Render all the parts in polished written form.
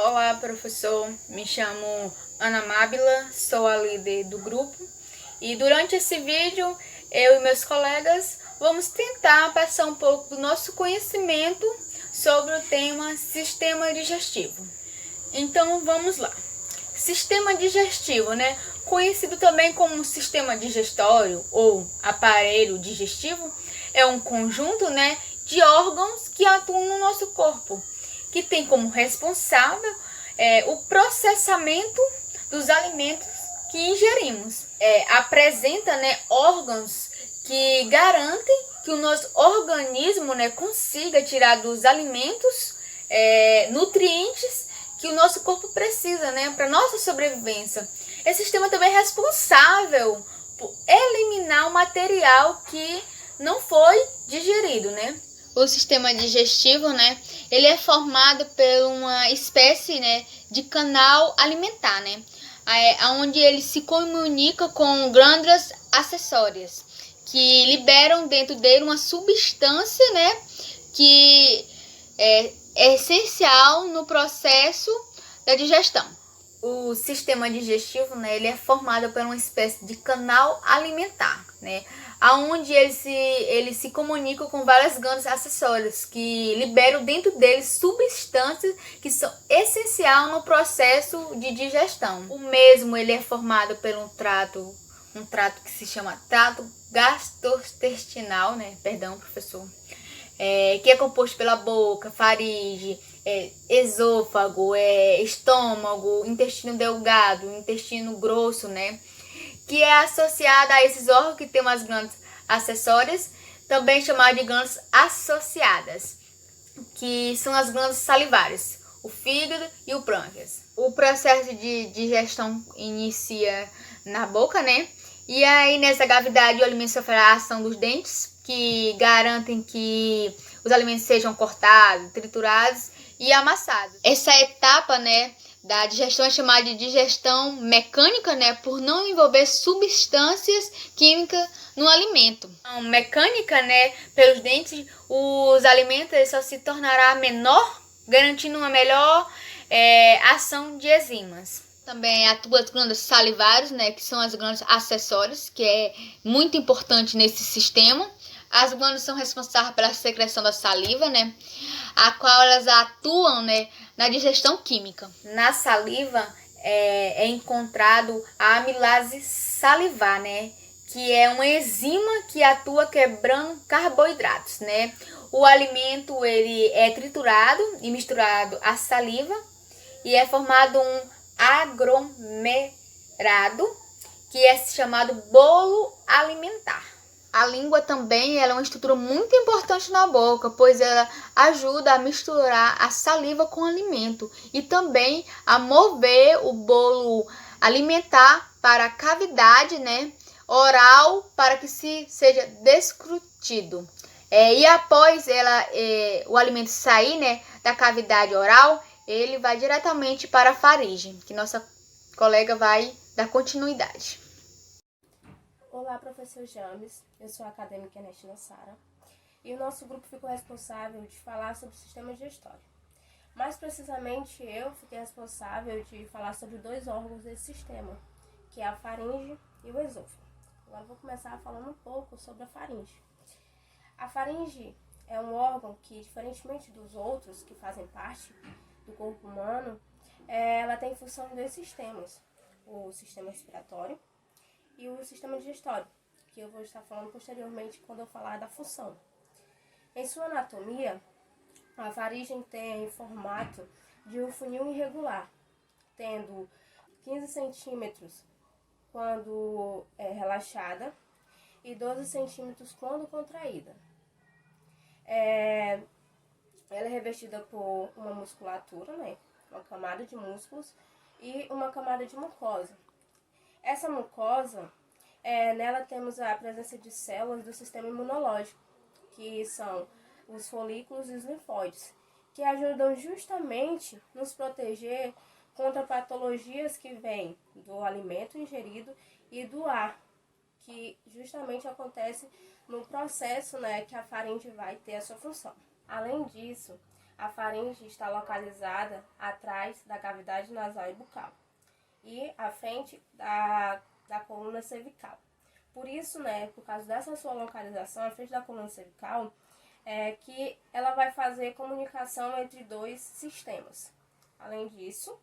Olá, professor. Me chamo Ana Mábila, sou a líder do grupo e durante esse vídeo eu e meus colegas vamos tentar passar um pouco do nosso conhecimento sobre o tema sistema digestivo. Então vamos lá. Sistema digestivo, conhecido também como sistema digestório ou aparelho digestivo, é um conjunto, de órgãos que atuam no nosso corpo, que tem como responsável o processamento dos alimentos que ingerimos. Apresenta órgãos que garantem que o nosso organismo consiga tirar dos alimentos nutrientes que o nosso corpo precisa para a nossa sobrevivência. Esse sistema também é responsável por eliminar o material que não foi digerido, O sistema digestivo, ele é formado por uma espécie, de canal alimentar, onde ele se comunica com glândulas acessórias, que liberam dentro dele uma substância, que é essencial no processo da digestão. O sistema digestivo, ele é formado por uma espécie de canal alimentar, onde ele se comunica com várias glândulas acessórias que liberam dentro dele substâncias que são essenciais no processo de digestão. O mesmo ele é formado por um trato que se chama trato gastrointestinal, Perdão, professor. Que é composto pela boca, faringe, esôfago, estômago, intestino delgado, intestino grosso, que é associada a esses órgãos que tem umas glândulas acessórias, também chamadas de glândulas associadas, que são as glândulas salivares, o fígado e o pâncreas. O processo de digestão inicia na boca, E aí nessa cavidade o alimento sofre a ação dos dentes, que garantem que os alimentos sejam cortados, triturados e amassados. Essa etapa, da digestão é chamada de digestão mecânica, por não envolver substâncias químicas no alimento. Então, mecânica, pelos dentes, os alimentos só se tornará menor, garantindo uma melhor ação de enzimas. Também atua as glândulas salivares, que são as glândulas acessórias, que é muito importante nesse sistema. As glândulas são responsáveis pela secreção da saliva, a qual elas atuam, na digestão química. Na saliva é encontrado a amilase salivar, que é uma enzima que atua quebrando carboidratos, O alimento ele é triturado e misturado à saliva e é formado um aglomerado que é chamado bolo alimentar. A língua também ela é uma estrutura muito importante na boca, pois ela ajuda a misturar a saliva com o alimento e também a mover o bolo alimentar para a cavidade oral para que seja descrutido. E após o alimento sair da cavidade oral, ele vai diretamente para a faringe, que nossa colega vai dar continuidade. Olá, professor James, eu sou a acadêmica Ernestina Sara e o nosso grupo ficou responsável de falar sobre o sistema digestório. Mais precisamente, eu fiquei responsável de falar sobre dois órgãos desse sistema, que é a faringe e o esôfago. Agora vou começar falando um pouco sobre a faringe. A faringe é um órgão que, diferentemente dos outros que fazem parte do corpo humano, ela tem função de dois sistemas, o sistema respiratório e o sistema digestório, que eu vou estar falando posteriormente quando eu falar da função. Em sua anatomia, a faringe tem o formato de um funil irregular, tendo 15 centímetros quando relaxada e 12 centímetros quando contraída. Ela é revestida por uma musculatura, uma camada de músculos e uma camada de mucosa. Essa mucosa, nela temos a presença de células do sistema imunológico, que são os folículos e os linfóides, que ajudam justamente nos proteger contra patologias que vêm do alimento ingerido e do ar, que justamente acontece no processo que a faringe vai ter a sua função. Além disso, A faringe está localizada atrás da cavidade nasal e bucal e à frente da coluna cervical. Por isso, por causa dessa sua localização à frente da coluna cervical, que ela vai fazer comunicação entre dois sistemas. Além disso,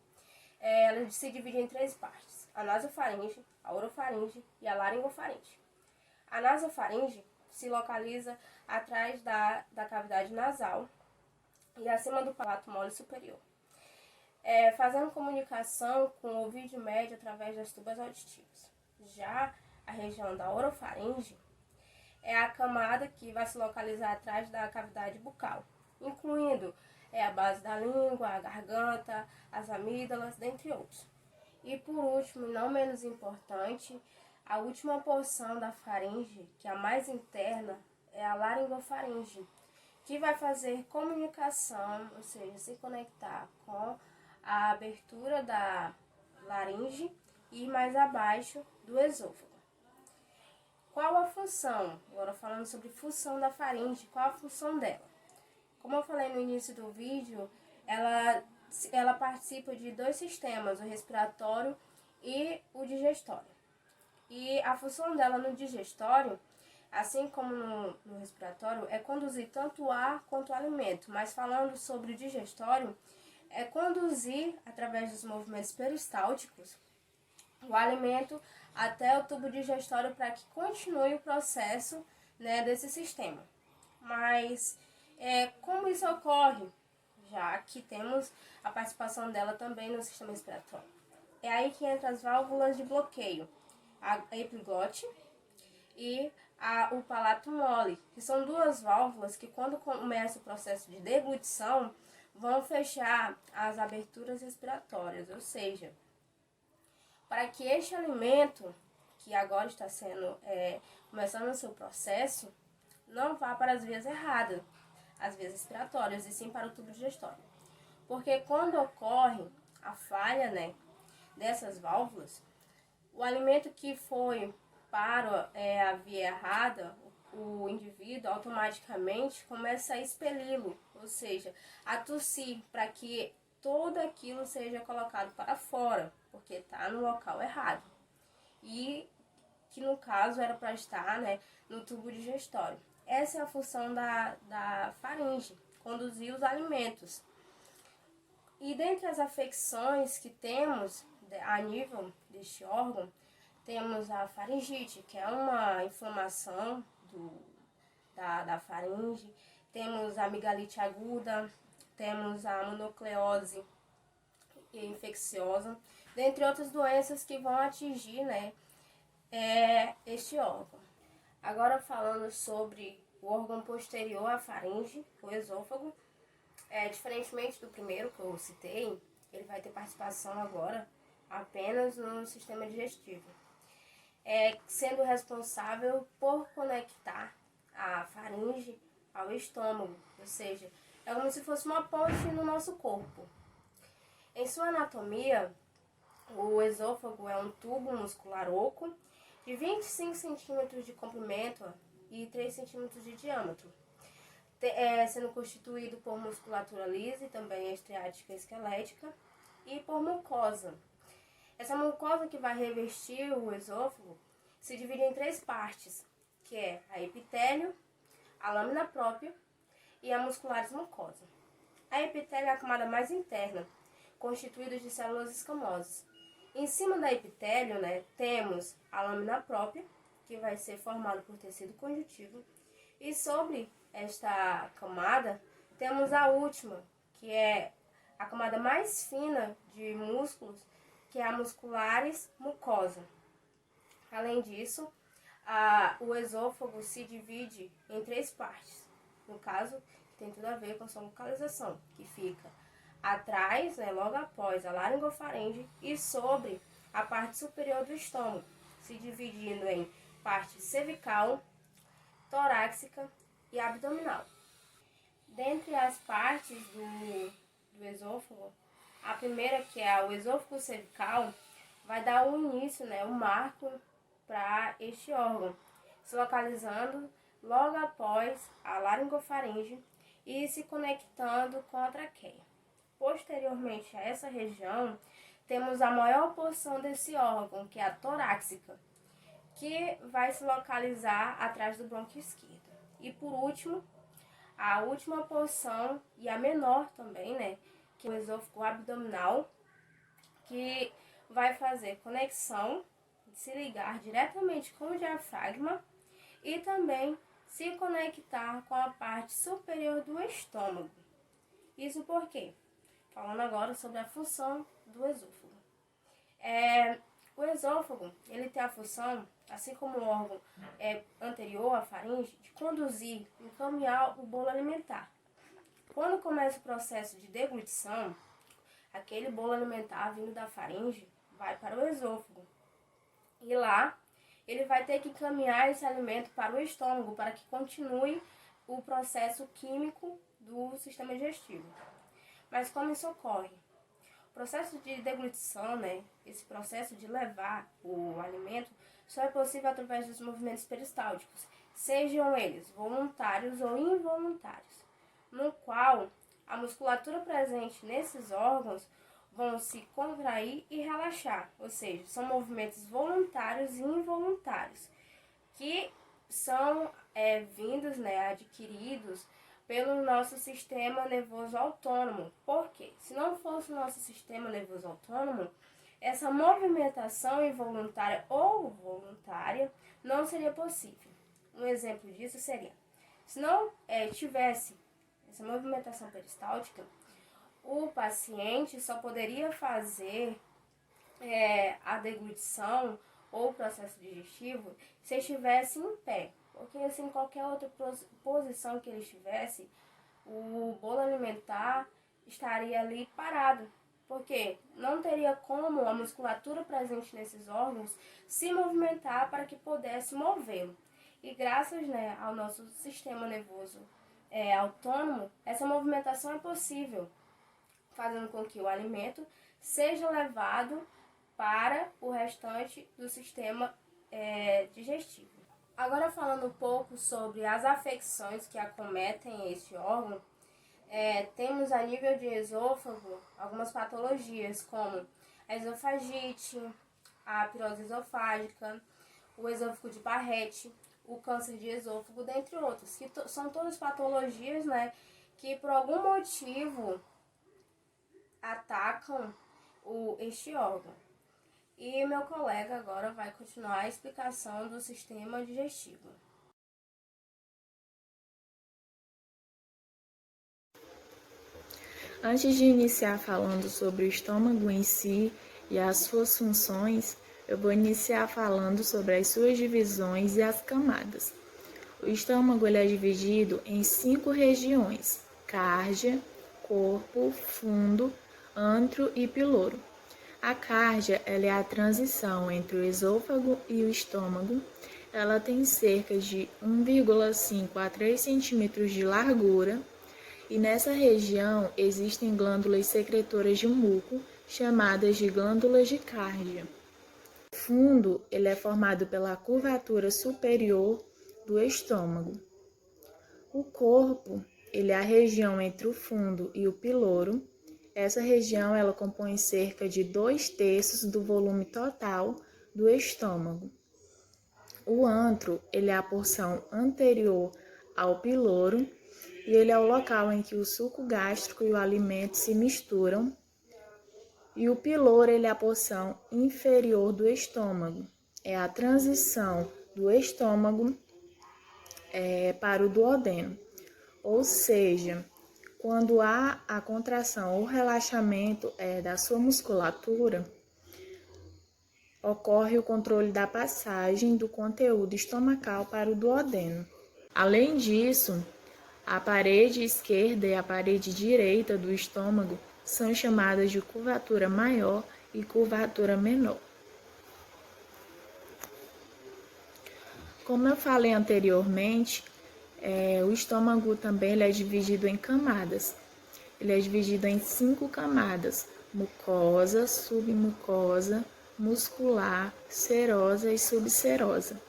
ela se divide em 3 partes: a nasofaringe, a orofaringe e a laringofaringe. A nasofaringe se localiza atrás da cavidade nasal e acima do palato mole superior, fazendo comunicação com o ouvido médio através das tubas auditivas. Já a região da orofaringe é a camada que vai se localizar atrás da cavidade bucal, incluindo a base da língua, a garganta, as amígdalas, dentre outros. E por último, e não menos importante, a última porção da faringe, que é a mais interna, é a laringofaringe, que vai fazer comunicação, ou seja, se conectar com a abertura da laringe e mais abaixo do esôfago. Qual a função? Agora falando sobre função da faringe, qual a função dela? Como eu falei no início do vídeo, ela participa de 2 sistemas, o respiratório e o digestório. E a função dela no digestório, assim como no respiratório, é conduzir tanto o ar quanto o alimento. Mas falando sobre o digestório, é conduzir, através dos movimentos peristálticos, o alimento até o tubo digestório para que continue o processo desse sistema. Mas como isso ocorre? Já que temos a participação dela também no sistema respiratório. É aí que entra as válvulas de bloqueio, a epiglote e o palato mole, que são 2 válvulas que, quando começa o processo de deglutição, vão fechar as aberturas respiratórias, ou seja, para que este alimento, que agora está sendo começando o seu processo, não vá para as vias erradas, as vias respiratórias, e sim para o tubo digestório. Porque quando ocorre a falha dessas válvulas, o alimento que foi para a via errada, o indivíduo automaticamente começa a expeli-lo, ou seja, a tossir, para que tudo aquilo seja colocado para fora, porque está no local errado. E que no caso era para estar no tubo digestório. Essa é a função da faringe, conduzir os alimentos. E dentre as afecções que temos a nível deste órgão, temos a faringite, que é uma inflamação da faringe, temos a amigdalite aguda, temos a monocleose infecciosa, dentre outras doenças que vão atingir este órgão. Agora falando sobre o órgão posterior à faringe, o esôfago, diferentemente do primeiro que eu citei, ele vai ter participação agora apenas no sistema digestivo, sendo responsável por conectar a faringe ao estômago, ou seja, é como se fosse uma ponte no nosso corpo. Em sua anatomia, o esôfago é um tubo muscular oco de 25 centímetros de comprimento e 3 centímetros de diâmetro, sendo constituído por musculatura lisa e também estriática e esquelética, e por mucosa. Essa mucosa que vai revestir o esôfago se divide em 3 partes, que é a epitélio, a lâmina própria e a musculares mucosa. A epitélio é a camada mais interna, constituída de células escamosas. Em cima da epitélio, temos a lâmina própria, que vai ser formada por tecido conjuntivo, e sobre esta camada temos a última, que é a camada mais fina de músculos, que é a musculares mucosa. Além disso, o esôfago se divide em 3 partes, no caso, tem tudo a ver com sua localização, que fica atrás, logo após a laringofaringe, e sobre a parte superior do estômago, se dividindo em parte cervical, torácica e abdominal. Dentre as partes do esôfago, a primeira, que é o esôfago cervical, vai dar o início, o marco para este órgão, se localizando logo após a laringofaringe e se conectando com a traqueia. Posteriormente a essa região, temos a maior porção desse órgão, que é a torácica, que vai se localizar atrás do brônquio esquerdo. E por último, a última porção, e a menor também, né, que é o esôfago abdominal, que vai fazer conexão, se ligar diretamente com o diafragma e também se conectar com a parte superior do estômago. Isso por quê? Falando agora sobre a função do esôfago. O esôfago, ele tem a função, assim como o órgão anterior à faringe, de conduzir, encaminhar o bolo alimentar. Quando começa o processo de deglutição, aquele bolo alimentar vindo da faringe vai para o esôfago. E lá, ele vai ter que encaminhar esse alimento para o estômago para que continue o processo químico do sistema digestivo. Mas como isso ocorre? O processo de deglutição, né, esse processo de levar o alimento, só é possível através dos movimentos peristálticos, sejam eles voluntários ou involuntários, no qual a musculatura presente nesses órgãos vão se contrair e relaxar, ou seja, são movimentos voluntários e involuntários, que são vindos, né, adquiridos pelo nosso sistema nervoso autônomo. Por quê? Se não fosse o nosso sistema nervoso autônomo, essa movimentação involuntária ou voluntária não seria possível. Um exemplo disso seria, se não tivesse essa movimentação peristáltica, o paciente só poderia fazer a deglutição ou o processo digestivo se estivesse em pé, porque assim, qualquer outra posição que ele estivesse, o bolo alimentar estaria ali parado, porque não teria como a musculatura presente nesses órgãos se movimentar para que pudesse movê-lo. E graças, né, ao nosso sistema nervoso autônomo, essa movimentação é possível, fazendo com que o alimento seja levado para o restante do sistema digestivo. Agora falando um pouco sobre as afecções que acometem este órgão, temos a nível de esôfago algumas patologias como a esofagite, a pirose esofágica, o esôfago de Barrett, o câncer de esôfago, dentre outros, que são todas patologias, né, que por algum motivo atacam este órgão. E meu colega agora vai continuar a explicação do sistema digestivo. Antes de iniciar falando sobre o estômago em si e as suas funções, eu vou iniciar falando sobre as suas divisões e as camadas. O estômago ele é dividido em 5 regiões: cárdia, corpo, fundo, antro e piloro. A cárdia ela é a transição entre o esôfago e o estômago. Ela tem cerca de 1,5 a 3 centímetros de largura e nessa região existem glândulas secretoras de muco chamadas de glândulas de cárdia. O fundo ele é formado pela curvatura superior do estômago. O corpo ele é a região entre o fundo e o piloro. Essa região ela compõe cerca de 2/3 do volume total do estômago. O antro ele é a porção anterior ao piloro e ele é o local em que o suco gástrico e o alimento se misturam. E o piloro ele é a porção inferior do estômago. É a transição do estômago para o duodeno. Ou seja, quando há a contração ou relaxamento da sua musculatura, ocorre o controle da passagem do conteúdo estomacal para o duodeno. Além disso, a parede esquerda e a parede direita do estômago são chamadas de curvatura maior e curvatura menor. Como eu falei anteriormente, o estômago também ele é dividido em camadas. Ele é dividido em 5 camadas: mucosa, submucosa, muscular, serosa e subserosa.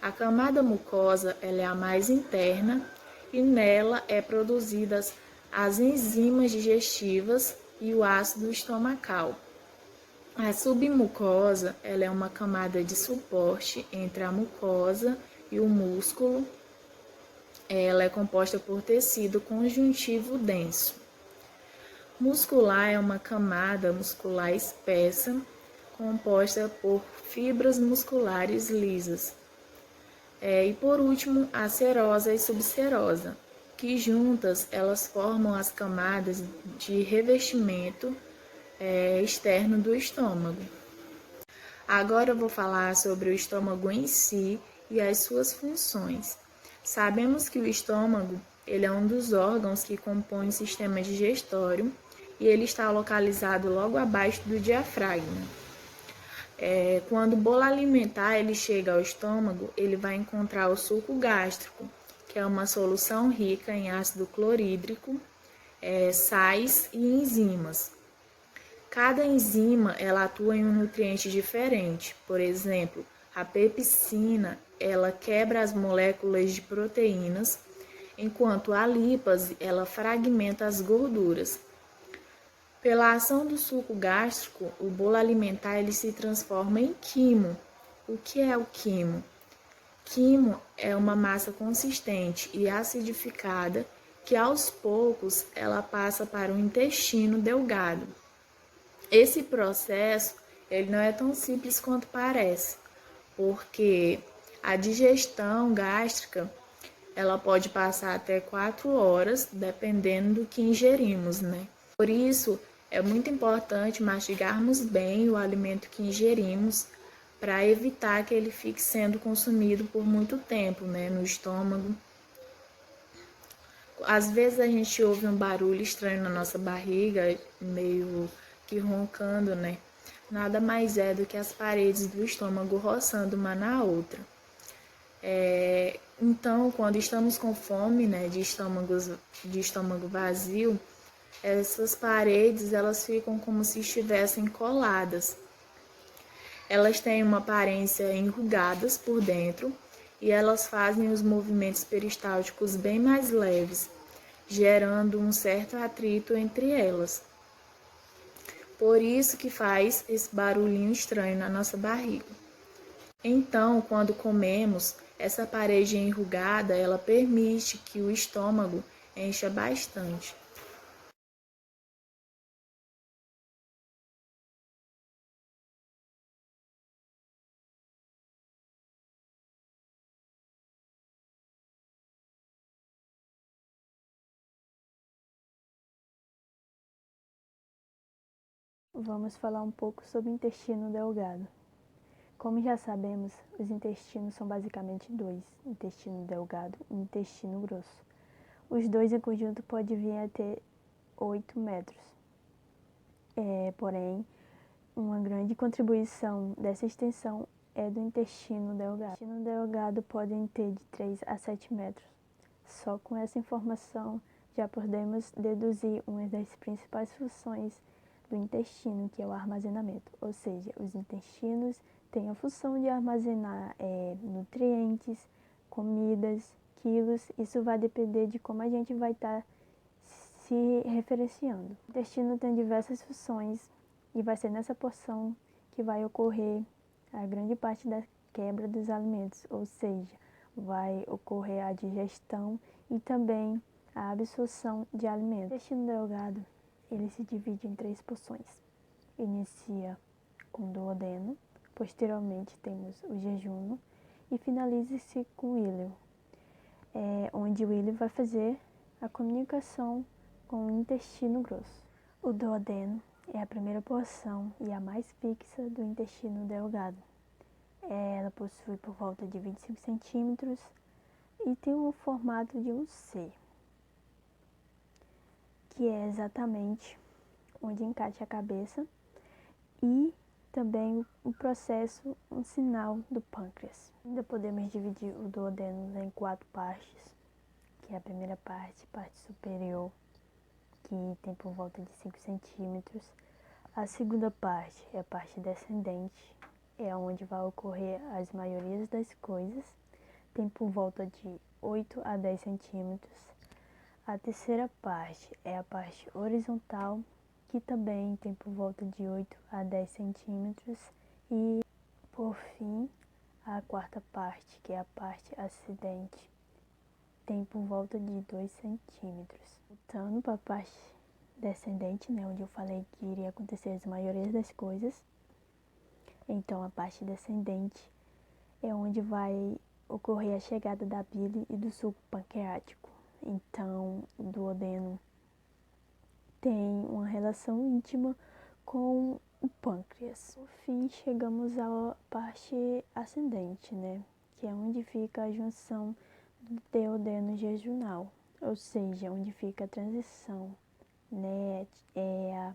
A camada mucosa ela é a mais interna e nela é produzidas as enzimas digestivas e o ácido estomacal. A submucosa, ela é uma camada de suporte entre a mucosa e o músculo. Ela é composta por tecido conjuntivo denso. Muscular é uma camada muscular espessa, composta por fibras musculares lisas. E por último, a serosa e subserosa, que juntas elas formam as camadas de revestimento externo do estômago. Agora eu vou falar sobre o estômago em si e as suas funções. Sabemos que o estômago ele é um dos órgãos que compõe o sistema digestório e ele está localizado logo abaixo do diafragma. Quando o bolo alimentar ele chega ao estômago, ele vai encontrar o suco gástrico, que é uma solução rica em ácido clorídrico, sais e enzimas. Cada enzima ela atua em um nutriente diferente. Por exemplo, a pepsina ela quebra as moléculas de proteínas, enquanto a lipase ela fragmenta as gorduras. Pela ação do suco gástrico, o bolo alimentar ele se transforma em quimo. O que é o quimo? Quimo é uma massa consistente e acidificada que aos poucos ela passa para o intestino delgado. Esse processo ele não é tão simples quanto parece, porque a digestão gástrica ela pode passar até 4 horas, dependendo do que ingerimos, né? Por isso, é muito importante mastigarmos bem o alimento que ingerimos para evitar que ele fique sendo consumido por muito tempo, né, no estômago. Às vezes a gente ouve um barulho estranho na nossa barriga, meio que roncando, né? Nada mais é do que as paredes do estômago roçando uma na outra. Então, quando estamos com fome, né, de estômago vazio, essas paredes elas ficam como se estivessem coladas. Elas têm uma aparência enrugadas por dentro e elas fazem os movimentos peristálticos bem mais leves, gerando um certo atrito entre elas. Por isso que faz esse barulhinho estranho na nossa barriga. Então, quando comemos, essa parede enrugada, ela permite que o estômago encha bastante. Vamos falar um pouco sobre o intestino delgado. Como já sabemos, os intestinos são basicamente dois, intestino delgado e intestino grosso. Os dois em conjunto podem vir a ter 8 metros. Porém, uma grande contribuição dessa extensão é do intestino delgado. O intestino delgado podem ter de 3 a 7 metros. Só com essa informação já podemos deduzir uma das principais funções do intestino, que é o armazenamento. Ou seja, os intestinos têm a função de armazenar nutrientes, comidas, quilos. Isso vai depender de como a gente vai estar se referenciando. O intestino tem diversas funções e vai ser nessa porção que vai ocorrer a grande parte da quebra dos alimentos, ou seja, vai ocorrer a digestão e também a absorção de alimentos. O intestino delgado ele se divide em 3 porções. Inicia com o duodeno, posteriormente temos o jejum e finaliza-se com o íleo, onde o íleo vai fazer a comunicação com o intestino grosso. O duodeno é a primeira porção e a mais fixa do intestino delgado. Ela possui por volta de 25 centímetros e tem o formato de um C, que é exatamente onde encaixa a cabeça, e também o processo, um sinal do pâncreas. Ainda podemos dividir o duodeno em 4 partes, que é a primeira parte superior, que tem por volta de 5 centímetros. A segunda parte é a parte descendente, é onde vai ocorrer as maiorias das coisas, tem por volta de 8 a 10 centímetros. A terceira parte é a parte horizontal, que também tem por volta de 8 a 10 centímetros. E, por fim, a quarta parte, que é a parte ascendente, tem por volta de 2 centímetros. Voltando para a parte descendente, né, onde eu falei que iria acontecer as maiorias das coisas. Então, a parte descendente é onde vai ocorrer a chegada da bile e do suco pancreático. Então, o duodeno tem uma relação íntima com o pâncreas. Por fim, chegamos à parte ascendente, né? Que é onde fica a junção do duodeno jejunal, ou seja, onde fica a transição, né? É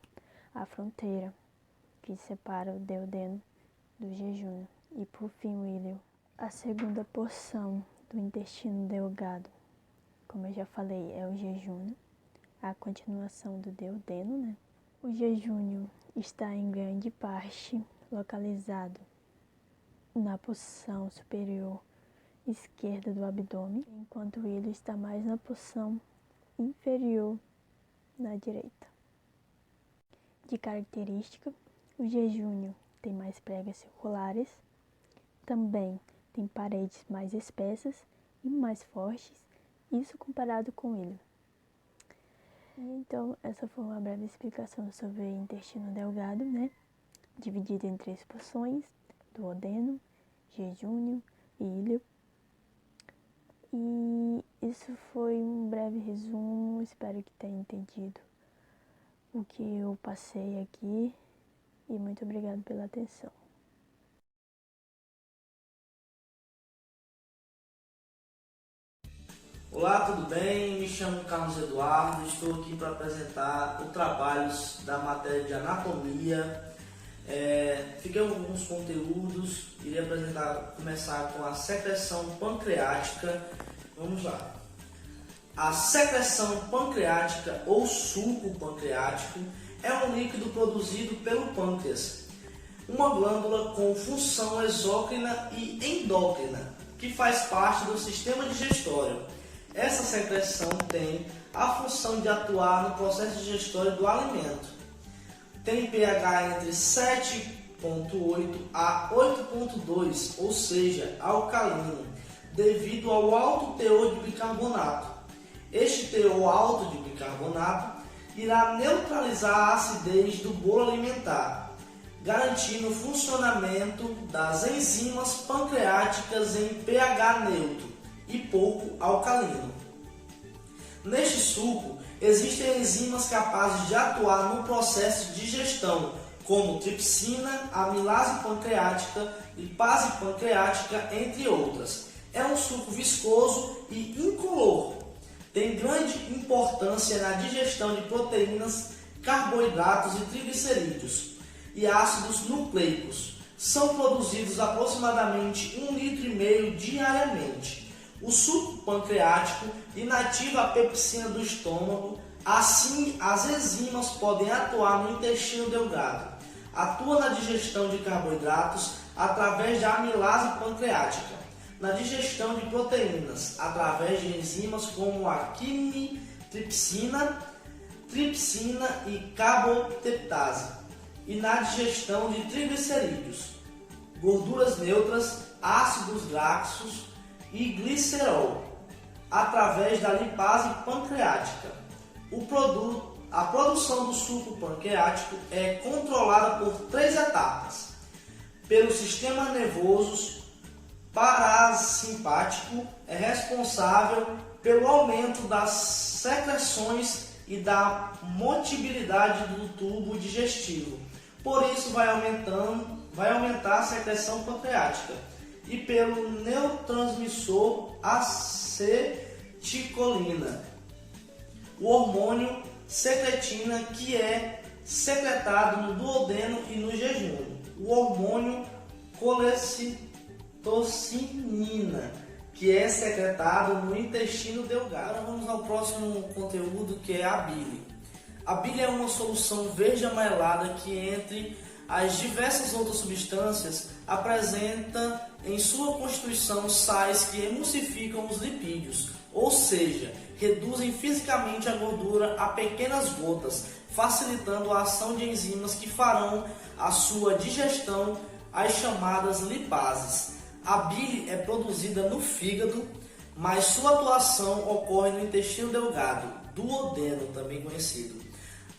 a fronteira que separa o duodeno do jejum. E por fim, o íleo. A segunda porção do intestino delgado, como eu já falei, é o jejum, a continuação do duodeno, né? O jejúnio está em grande parte localizado na porção superior esquerda do abdômen, enquanto o íleo está mais na porção inferior na direita. De característica, o jejúnio tem mais pregas circulares, também tem paredes mais espessas e mais fortes, isso comparado com o íleo. Então, essa foi uma breve explicação sobre o intestino delgado, né? Dividido em 3 porções: duodeno, jejúnio e íleo. E isso foi um breve resumo, espero que tenha entendido o que eu passei aqui e muito obrigado pela atenção. Olá, tudo bem? Me chamo Carlos Eduardo, estou aqui para apresentar o trabalho da matéria de anatomia. Fiquei com alguns conteúdos, irei começar com a secreção pancreática. Vamos lá. A secreção pancreática ou suco pancreático é um líquido produzido pelo pâncreas, uma glândula com função exócrina e endócrina, que faz parte do sistema digestório. Essa secreção tem a função de atuar no processo digestório do alimento. Tem pH entre 7,8 a 8,2, ou seja, alcalino, devido ao alto teor de bicarbonato. Este teor alto de bicarbonato irá neutralizar a acidez do bolo alimentar, garantindo o funcionamento das enzimas pancreáticas em pH neutro e pouco alcalino. Neste suco, existem enzimas capazes de atuar no processo de digestão, como tripsina, amilase pancreática, lipase pancreática, entre outras. É um suco viscoso e incolor. Tem grande importância na digestão de proteínas, carboidratos e triglicerídeos e ácidos nucleicos. São produzidos aproximadamente 1,5 litro diariamente. O suco pancreático inativa a pepsina do estômago, assim as enzimas podem atuar no intestino delgado. Atua na digestão de carboidratos através da amilase pancreática, na digestão de proteínas através de enzimas como a quimitripsina, tripsina e carbopeptase, e na digestão de triglicerídeos, gorduras neutras, ácidos graxos e glicerol, através da lipase pancreática. A produção do suco pancreático é controlada por 3 etapas: pelo sistema nervoso parasimpático, é responsável pelo aumento das secreções e da motilidade do tubo digestivo. Por isso vai aumentar a secreção pancreática, e pelo neurotransmissor acetilcolina, o hormônio secretina, que é secretado no duodeno e no jejum, o hormônio colecitonina, que é secretado no intestino delgado. Agora vamos ao próximo conteúdo, que é a bile. A bile é uma solução verde amarelada que entre As diversas outras substâncias apresentam em sua constituição sais que emulsificam os lipídios, ou seja, reduzem fisicamente a gordura a pequenas gotas, facilitando a ação de enzimas que farão a sua digestão, as chamadas lipases. A bile é produzida no fígado, mas sua atuação ocorre no intestino delgado, duodeno também conhecido.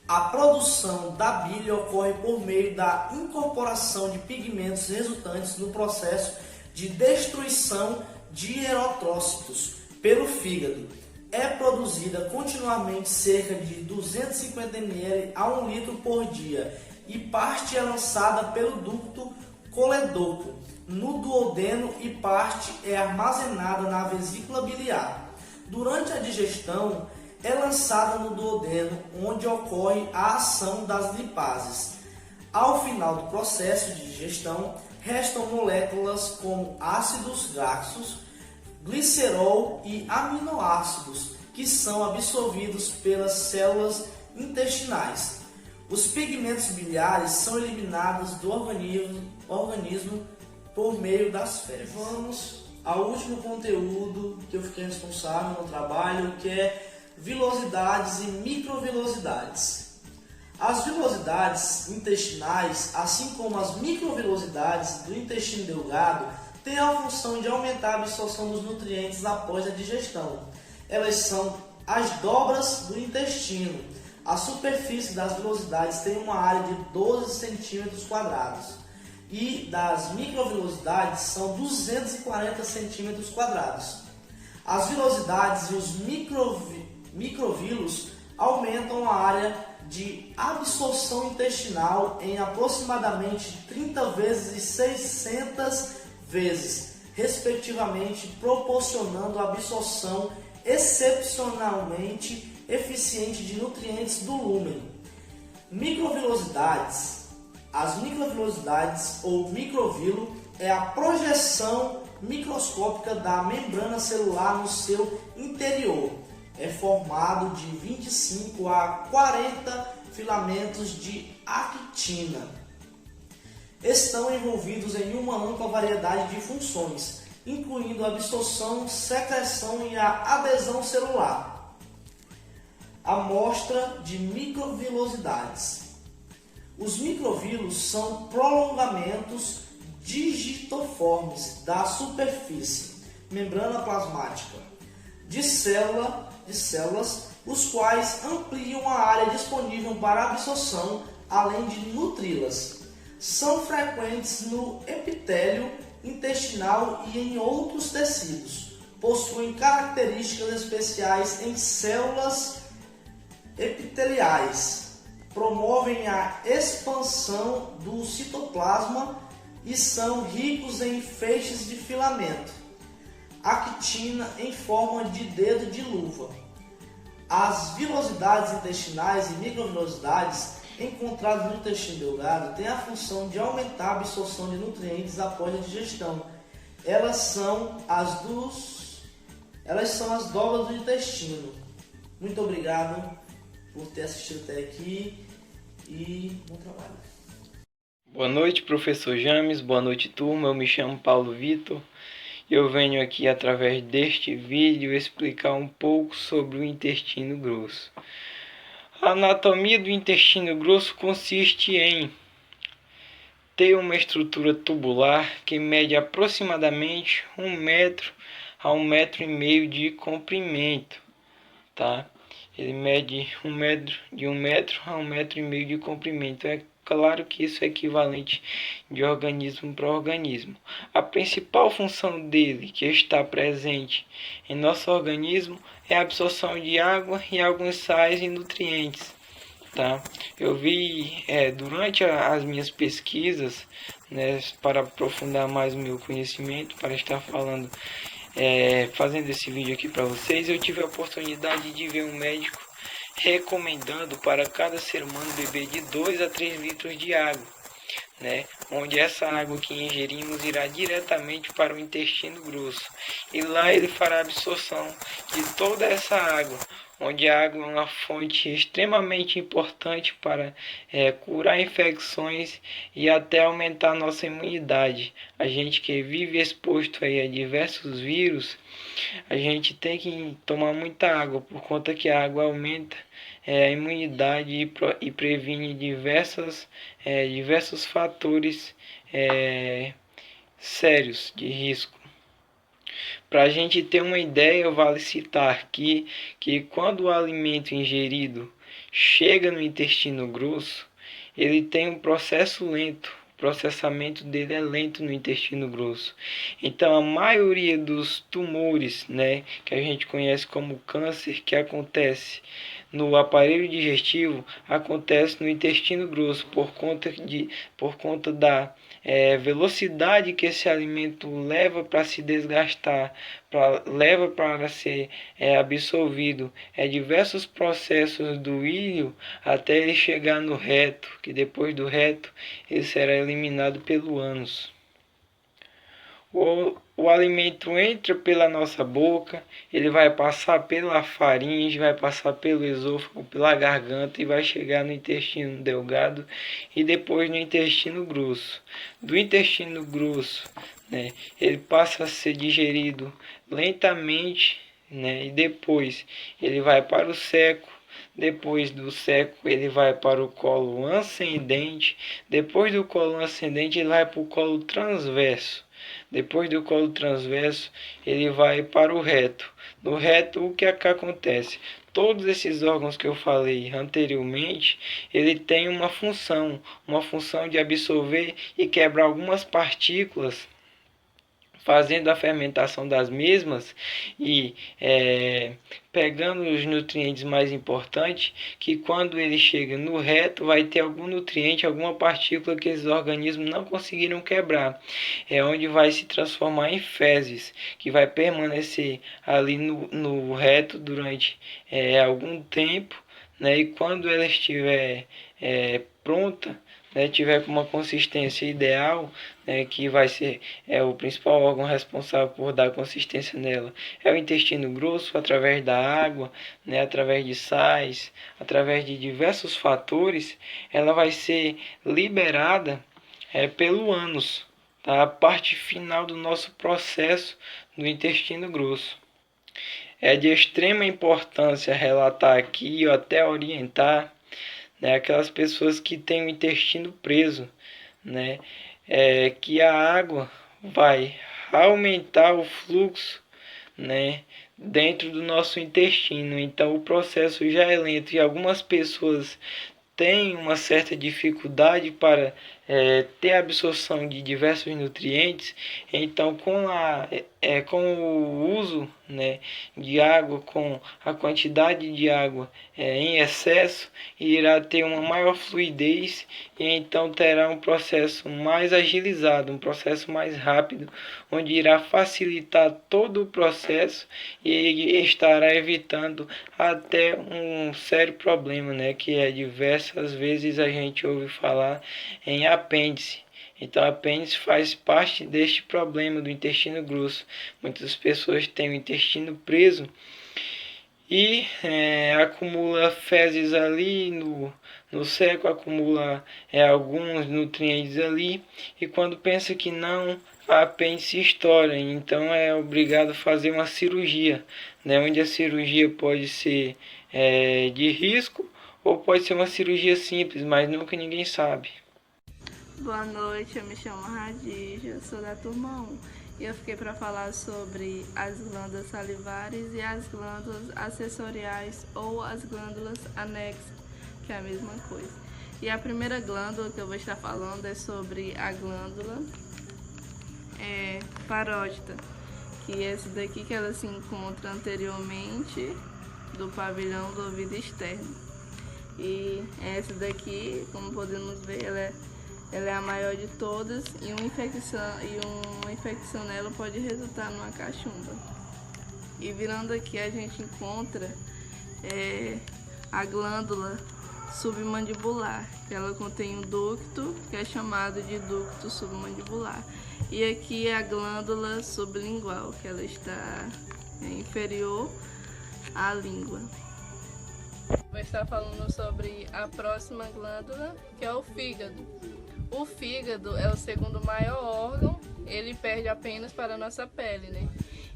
A produção da bile ocorre por meio da incorporação de pigmentos resultantes no processo de destruição de eritrócitos pelo fígado. É produzida continuamente cerca de 250 ml a 1 litro por dia e parte é lançada pelo ducto coledoco no duodeno e parte é armazenada na vesícula biliar. Durante a digestão, é lançada no duodeno, onde ocorre a ação das lipases. Ao final do processo de digestão, restam moléculas como ácidos graxos, glicerol e aminoácidos, que são absorvidos pelas células intestinais. Os pigmentos biliares são eliminados do organismo por meio das fezes. Vamos ao último conteúdo que eu fiquei responsável no trabalho, que é vilosidades e microvilosidades. As vilosidades intestinais, assim como as microvilosidades do intestino delgado, têm a função de aumentar a absorção dos nutrientes após a digestão. Elas são as dobras do intestino. A superfície das vilosidades tem uma área de 12 centímetros quadrados e das microvilosidades são 240 centímetros quadrados. As vilosidades e os microvilos aumentam a área de absorção intestinal em aproximadamente 30 vezes e 600 vezes, respectivamente, proporcionando a absorção excepcionalmente eficiente de nutrientes do lúmen. Microvilosidades. As microvilosidades ou microvilo é a projeção microscópica da membrana celular no seu interior. É formado de 25 a 40 filamentos de actina. Estão envolvidos em uma ampla variedade de funções, incluindo a absorção, secreção e a adesão celular. Amostra de microvilosidades. Os microvilos são prolongamentos digitoformes da superfície, membrana plasmática, de células, os quais ampliam a área disponível para absorção, além de nutri-las. São frequentes no epitélio intestinal e em outros tecidos. Possuem características especiais em células epiteliais. Promovem a expansão do citoplasma e são ricos em feixes de filamento. Actina em forma de dedo de luva. As vilosidades intestinais e microvilosidades encontradas no intestino delgado têm a função de aumentar a absorção de nutrientes após a digestão. Elas são as dobras do intestino. Muito obrigado por ter assistido até aqui e bom trabalho. Boa noite, professor James. Boa noite, turma. Eu me chamo Paulo Vitor. Eu venho aqui, através deste vídeo, explicar um pouco sobre o intestino grosso. A anatomia do intestino grosso consiste em ter uma estrutura tubular que mede aproximadamente 1 metro a 1,5 metro de comprimento, tá? Ele mede de 1 metro a 1,5 metro de comprimento. É claro que isso é equivalente de organismo para organismo. A principal função dele, que está presente em nosso organismo, é a absorção de água e alguns sais e nutrientes. Tá? Eu vi durante as minhas pesquisas, né, para aprofundar mais o meu conhecimento, para estar falando, fazendo esse vídeo aqui para vocês, eu tive a oportunidade de ver um médico recomendando para cada ser humano beber de 2 a 3 litros de água, né? Onde essa água que ingerimos irá diretamente para o intestino grosso e lá ele fará a absorção de toda essa água, onde a água é uma fonte extremamente importante para curar infecções e até aumentar a nossa imunidade. A gente que vive exposto aí a diversos vírus, a gente tem que tomar muita água, por conta que a água aumenta a imunidade e previne diversos fatores sérios de risco. Para a gente ter uma ideia, vale citar aqui que quando o alimento ingerido chega no intestino grosso, ele tem um processo lento. O processamento dele é lento no intestino grosso. Então, a maioria dos tumores, que a gente conhece como câncer, que acontece no aparelho digestivo, acontece no intestino grosso por conta da velocidade que esse alimento leva para se desgastar, leva para ser absorvido, diversos processos do íleo até ele chegar no reto, que depois do reto ele será eliminado pelo ânus. O alimento entra pela nossa boca, ele vai passar pela faringe, vai passar pelo esôfago, pela garganta e vai chegar no intestino delgado e depois no intestino grosso. Do intestino grosso, ele passa a ser digerido lentamente, e depois ele vai para o seco. Depois do seco ele vai para o colo ascendente. Depois do colo ascendente ele vai para o colo transverso. Depois do colo transverso, ele vai para o reto. No reto, o que acontece? Todos esses órgãos que eu falei anteriormente, ele tem uma função de absorver e quebrar algumas partículas, fazendo a fermentação das mesmas e pegando os nutrientes mais importantes, que quando ele chega no reto vai ter algum nutriente, alguma partícula que esses organismos não conseguiram quebrar. É onde vai se transformar em fezes, que vai permanecer ali no reto durante algum tempo, e quando ela estiver pronta, tiver com uma consistência ideal, que vai ser o principal órgão responsável por dar consistência nela, é o intestino grosso, através da água, através de sais, através de diversos fatores, ela vai ser liberada pelo ânus, tá? A parte final do nosso processo no intestino grosso. É de extrema importância relatar aqui ou até orientar aquelas pessoas que têm o intestino preso, que a água vai aumentar o fluxo, dentro do nosso intestino. Então o processo já é lento e algumas pessoas têm uma certa dificuldade para ter absorção de diversos nutrientes. Então com o uso de água, com a quantidade de água em excesso, irá ter uma maior fluidez e então terá um processo mais agilizado, um processo mais rápido, onde irá facilitar todo o processo e estará evitando até um sério problema, que diversas vezes a gente ouve falar em apêndice. Então, a apêndice faz parte deste problema do intestino grosso. Muitas pessoas têm o intestino preso e acumula fezes ali no seco, acumula alguns nutrientes ali, e quando pensa que não, a apêndice estoura. Então é obrigado a fazer uma cirurgia, onde a cirurgia pode ser de risco ou pode ser uma cirurgia simples, mas nunca ninguém sabe. Boa noite, eu me chamo Radija, sou da turma 1 e eu fiquei para falar sobre as glândulas salivares e as glândulas acessoriais ou as glândulas anexas, que é a mesma coisa. E a primeira glândula que eu vou estar falando é sobre a glândula parótida, que é essa daqui que ela se encontra anteriormente do pavilhão do ouvido externo. E essa daqui, como podemos ver, ela é a maior de todas e uma infecção nela pode resultar numa cachumba. E virando aqui a gente encontra a glândula submandibular, que ela contém um ducto, que é chamado de ducto submandibular. E aqui é a glândula sublingual, que ela está inferior à língua. Vou estar falando sobre a próxima glândula, que é o fígado. O fígado é o segundo maior órgão, ele perde apenas para a nossa pele, né?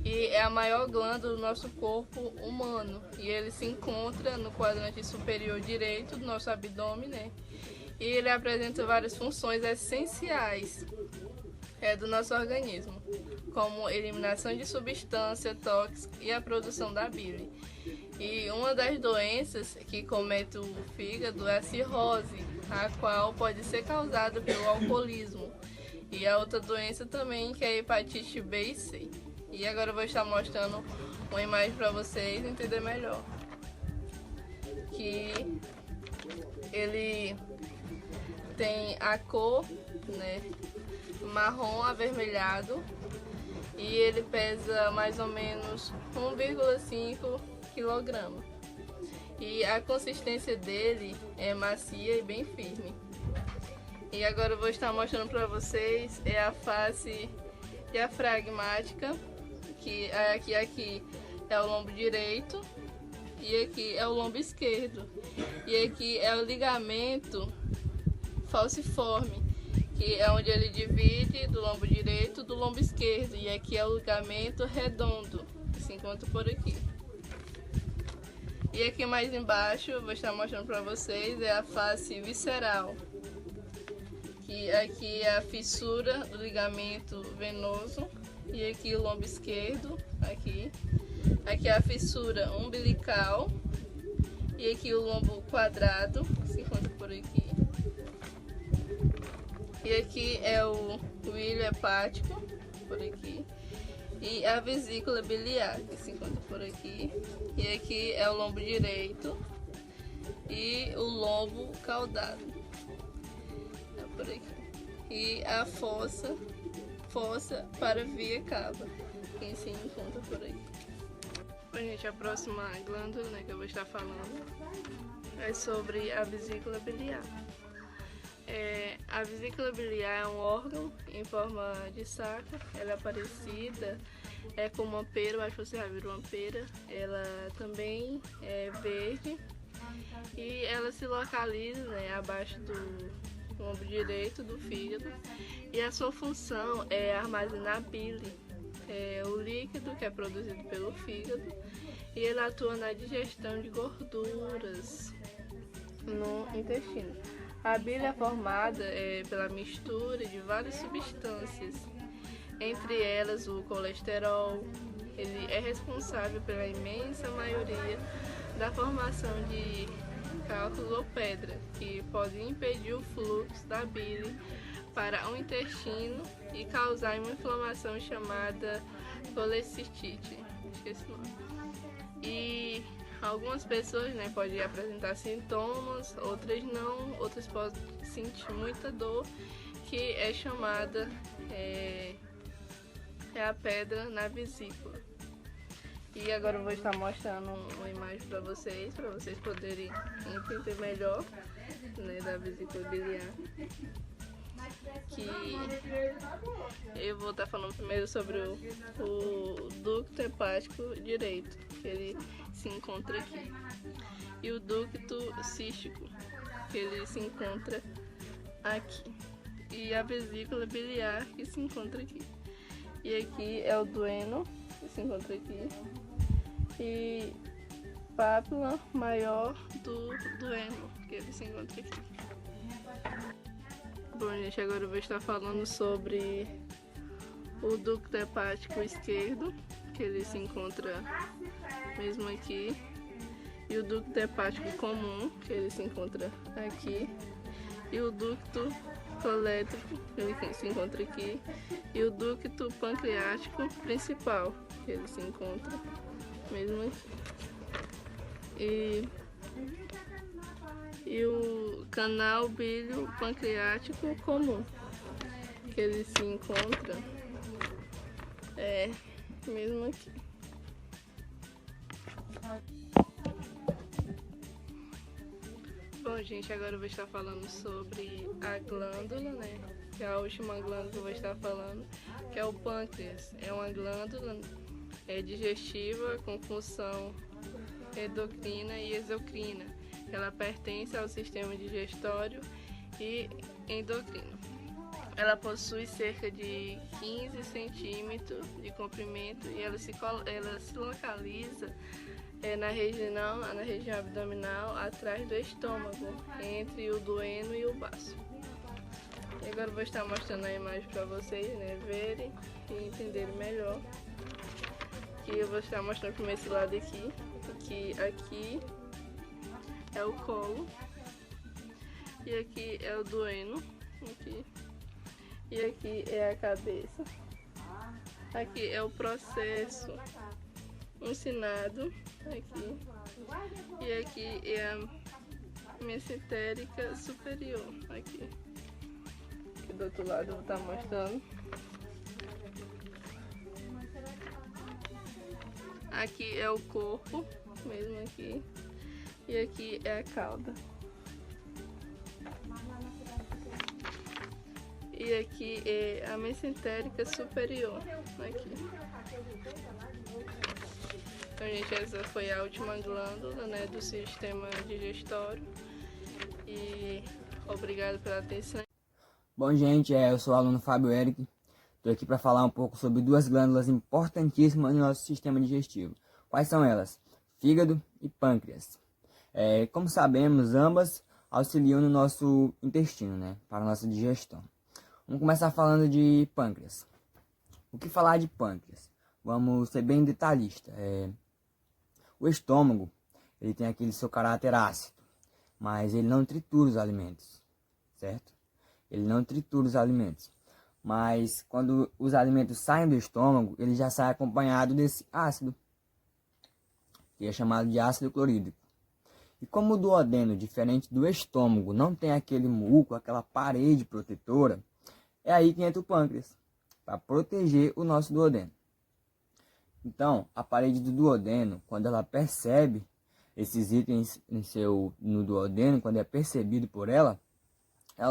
E é a maior glândula do nosso corpo humano. E ele se encontra no quadrante superior direito do nosso abdômen, né? E ele apresenta várias funções essenciais do nosso organismo, como eliminação de substância tóxica e a produção da bile. E uma das doenças que comete o fígado é a cirrose, a qual pode ser causada pelo alcoolismo. E a outra doença também, que é a hepatite B e C. E agora eu vou estar mostrando uma imagem para vocês entender melhor. Que ele tem a cor, né, marrom avermelhado, e ele pesa mais ou menos 1,5 kg. E a consistência dele é macia e bem firme. E agora eu vou estar mostrando para vocês a face diafragmática, que aqui é o lombo direito e aqui é o lombo esquerdo. E aqui é o ligamento falciforme, que é onde ele divide do lombo direito do lombo esquerdo. E aqui é o ligamento redondo, que se encontra por aqui. E aqui mais embaixo, eu vou estar mostrando para vocês, é a face visceral. Que aqui é a fissura do ligamento venoso. E aqui o lombo esquerdo, aqui. Aqui é a fissura umbilical. E aqui o lombo quadrado, que se encontra por aqui. E aqui é o ilho hepático, por aqui. E a vesícula biliar, que se encontra por aqui. E aqui é o lombo direito e o lombo caudado, é por aqui. E a fossa para via cava, que se encontra por aqui. Bom, gente, a próxima glândula, né, que eu vou estar falando é sobre a vesícula biliar. A vesícula biliar é um órgão em forma de saco. Ela é parecida com uma pera, eu acho que você já viu uma pera. Ela também é verde e ela se localiza, né, abaixo do lombo direito do fígado. E a sua função é armazenar bile, o líquido que é produzido pelo fígado, e ele atua na digestão de gorduras no intestino. A bile é formada pela mistura de várias substâncias, entre elas o colesterol. Ele é responsável pela imensa maioria da formação de cálculos ou pedra, que podem impedir o fluxo da bile para o intestino e causar uma inflamação chamada colecistite. Esqueci o nome. E algumas pessoas, né, podem apresentar sintomas, outras não, outras podem sentir muita dor, que é chamada a pedra na vesícula. E agora eu vou estar mostrando uma imagem para vocês poderem entender melhor, né, da vesícula biliar. Que eu vou estar falando primeiro sobre o ducto hepático direito, que ele se encontra aqui, e o ducto cístico, que ele se encontra aqui, e a vesícula biliar, que se encontra aqui. E aqui é o dueno, que se encontra aqui, e pápula maior do dueno, que ele se encontra aqui. Bom, gente, agora eu vou estar falando sobre o ducto hepático esquerdo, que ele se encontra mesmo aqui, e o ducto hepático comum, que ele se encontra aqui, e o ducto colétrico, que ele se encontra aqui, e o ducto pancreático principal, que ele se encontra mesmo aqui. E o canal bílio pancreático comum, que ele se encontra mesmo aqui. Bom, gente, agora eu vou estar falando sobre a glândula, né? Que é a última glândula que eu vou estar falando, que é o pâncreas. É uma glândula digestiva com função endocrina e exocrina. Ela pertence ao sistema digestório e endocrino. Ela possui cerca de 15 centímetros de comprimento e ela se localiza na região abdominal, atrás do estômago, entre o duodeno e o baço. E agora eu vou estar mostrando a imagem para vocês, né, verem e entenderem melhor. Que eu vou estar mostrando primeiro esse lado aqui, que aqui é o colo e aqui é o duodeno, aqui. E aqui é a cabeça. Aqui é o processo ensinado, aqui. E aqui é a mesentérica superior, aqui. Aqui do outro lado eu vou estar mostrando. Aqui é o corpo, mesmo aqui. E aqui é a cauda. E aqui é a mesentérica superior, aqui. Então, gente, essa foi a última glândula, né, do sistema digestório. E obrigado pela atenção. Bom, gente, eu sou o aluno Fábio Eric. Estou aqui para falar um pouco sobre duas glândulas importantíssimas no nosso sistema digestivo. Quais são elas? Fígado e pâncreas. Como sabemos, ambas auxiliam no nosso intestino, né, para a nossa digestão. Vamos começar falando de pâncreas. O que falar de pâncreas? Vamos ser bem detalhista. O estômago, ele tem aquele seu caráter ácido, mas ele não tritura os alimentos, certo? Ele não tritura os alimentos. Mas quando os alimentos saem do estômago, ele já sai acompanhado desse ácido, que é chamado de ácido clorídrico. E como o duodeno, diferente do estômago, não tem aquele muco, aquela parede protetora, é aí que entra o pâncreas, para proteger o nosso duodeno. Então, a parede do duodeno, quando ela percebe esses itens no duodeno, quando é percebido por ela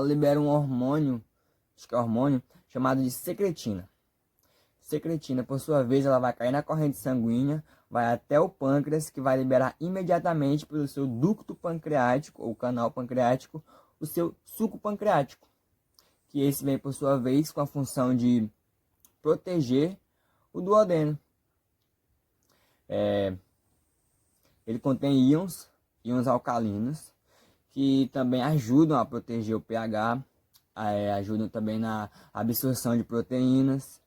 libera um hormônio, chamado de secretina. Secretina, por sua vez, ela vai cair na corrente sanguínea, vai até o pâncreas, que vai liberar imediatamente pelo seu ducto pancreático, ou canal pancreático, o seu suco pancreático. Que esse vem, por sua vez, com a função de proteger o duodeno. Ele contém íons alcalinos, que também ajudam a proteger o pH, ajudam também na absorção de proteínas.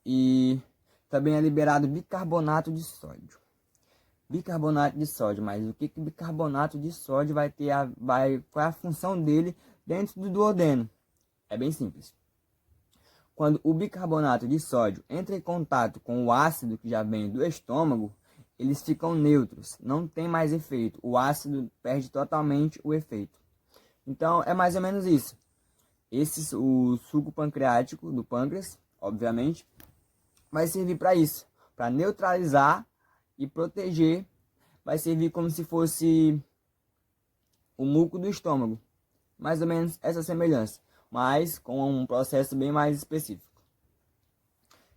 E também é liberado bicarbonato de sódio. Bicarbonato de sódio, mas o que bicarbonato de sódio vai ter, qual é a função dele dentro do duodeno? É bem simples. Quando o bicarbonato de sódio entra em contato com o ácido que já vem do estômago, eles ficam neutros, não tem mais efeito. O ácido perde totalmente o efeito. Então é mais ou menos isso. O suco pancreático do pâncreas, obviamente, vai servir para isso, para neutralizar e proteger. Vai servir como se fosse o muco do estômago. Mais ou menos essa semelhança, mas com um processo bem mais específico.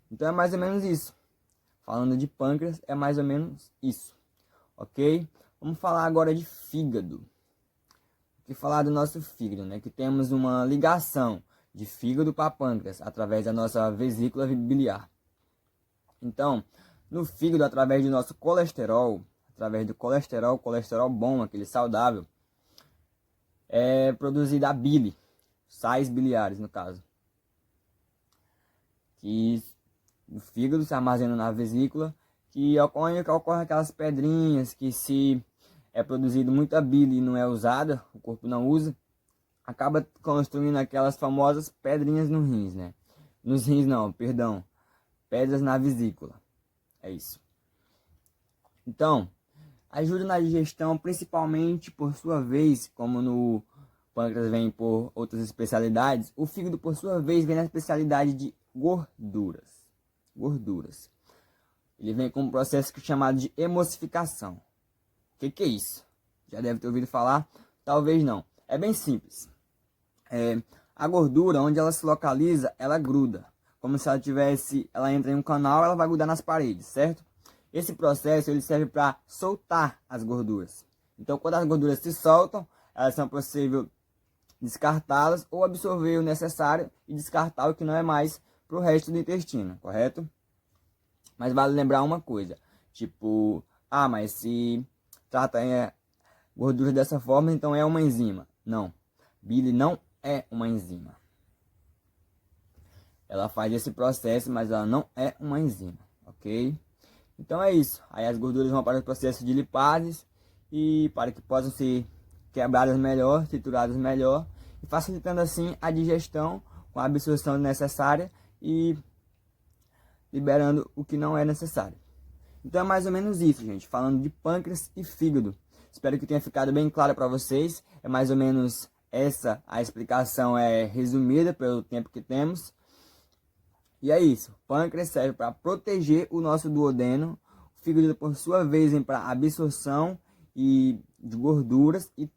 Então é mais ou menos isso. Falando de pâncreas, é mais ou menos isso. Ok? Vamos falar agora de fígado. O que falar do nosso fígado, né? Que temos uma ligação de fígado para pâncreas através da nossa vesícula biliar. Então, no fígado, através do nosso colesterol, através do colesterol bom, aquele saudável, é produzida a bile, sais biliares no caso, que no fígado se armazena na vesícula, que ocorre aquelas pedrinhas que, se é produzido muita bile e não é usada, o corpo não usa, acaba construindo aquelas famosas pedrinhas nos rins, né? Nos rins não, perdão, pedras na vesícula, é isso. Então, ajuda na digestão, principalmente, por sua vez, como no pâncreas vem por outras especialidades, o fígado, por sua vez, vem na especialidade de gorduras. Ele vem com um processo chamado de emulsificação. O que é isso? Já deve ter ouvido falar? Talvez não. É bem simples. A gordura, onde ela se localiza, ela gruda. Como se ela entra em um canal, ela vai grudar nas paredes, certo? esse processo ele serve para soltar as gorduras. Então, quando as gorduras se soltam, elas são possível descartá-las ou absorver o necessário e descartar o que não é mais para o resto do intestino, correto? Mas vale lembrar uma coisa, tipo, mas se trata gorduras dessa forma, então é uma enzima. Não, bile não é uma enzima. Ela faz esse processo, mas ela não é uma enzima, ok? Então é isso. Aí as gorduras vão para o processo de lipases e para que possam ser quebradas melhor, trituradas melhor, e facilitando assim a digestão com a absorção necessária e liberando o que não é necessário. Então é mais ou menos isso, gente, falando de pâncreas e fígado. Espero que tenha ficado bem claro para vocês. É mais ou menos essa a explicação resumida pelo tempo que temos. E é isso. O pâncreas serve para proteger o nosso duodeno. O fígado, por sua vez, vem para absorção de gorduras e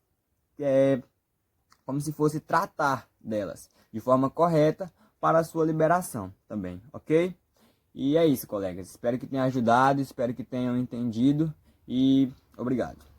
como se fosse tratar delas de forma correta para a sua liberação também, ok? E é isso, colegas. Espero que tenha ajudado, espero que tenham entendido e obrigado.